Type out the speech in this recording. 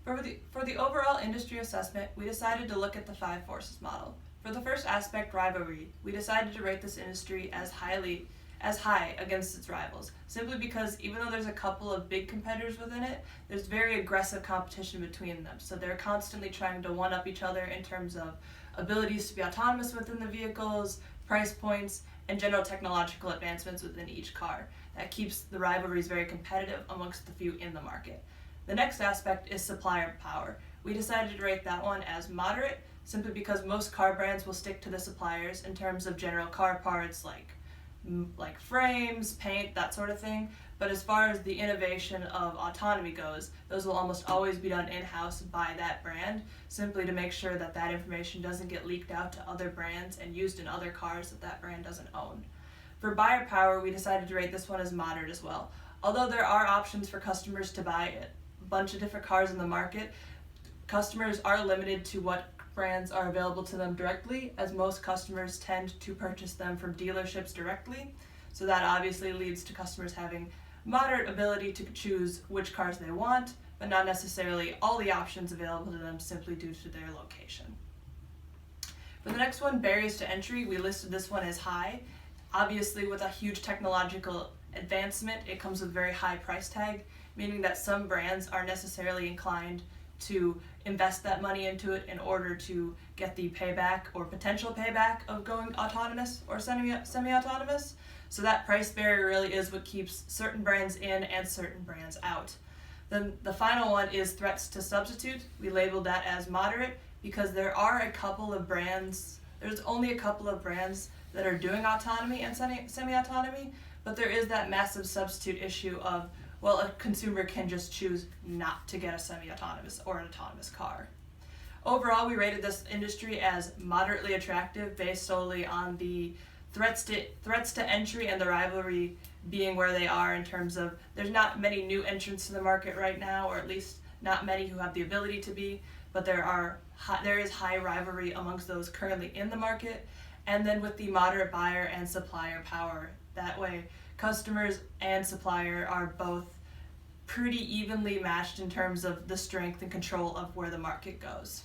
For the overall industry assessment, we decided to look at the five forces model. For the first aspect, rivalry, we decided to rate this industry as high against its rivals, simply because even though there's a couple of big competitors within it, there's very aggressive competition between them. So they're constantly trying to one-up each other in terms of abilities to be autonomous within the vehicles, price points, and general technological advancements within each car. That keeps the rivalries very competitive amongst the few in the market. The next aspect is supplier power. We decided to rate that one as moderate, simply because most car brands will stick to the suppliers in terms of general car parts like frames, paint, that sort of thing. But as far as the innovation of autonomy goes, those will almost always be done in-house by that brand, simply to make sure that that information doesn't get leaked out to other brands and used in other cars that that brand doesn't own. For buyer power, we decided to rate this one as moderate as well. Although there are options for customers to buy a bunch of different cars in the market, customers are limited to what brands are available to them directly, as most customers tend to purchase them from dealerships directly. So that obviously leads to customers having moderate ability to choose which cars they want, but not necessarily all the options available to them simply due to their location. For the next one, barriers to entry, we listed this one as high. Obviously, with a huge technological advancement, it comes with a very high price tag, meaning that some brands are necessarily inclined to invest that money into it in order to get the payback or potential payback of going autonomous or semi-autonomous. So that price barrier really is what keeps certain brands in and certain brands out. Then the final one is threats to substitute. We labeled that as moderate because there's only a couple of brands that are doing autonomy and semi-autonomy, but there is that massive substitute issue of, well, a consumer can just choose not to get a semi-autonomous or an autonomous car. Overall, we rated this industry as moderately attractive based solely on the threats to entry and the rivalry being where they are in terms of there's not many new entrants to the market right now, or at least not many who have the ability to be, but there is high rivalry amongst those currently in the market. And then with the moderate buyer and supplier power, that way customers and supplier are both pretty evenly matched in terms of the strength and control of where the market goes.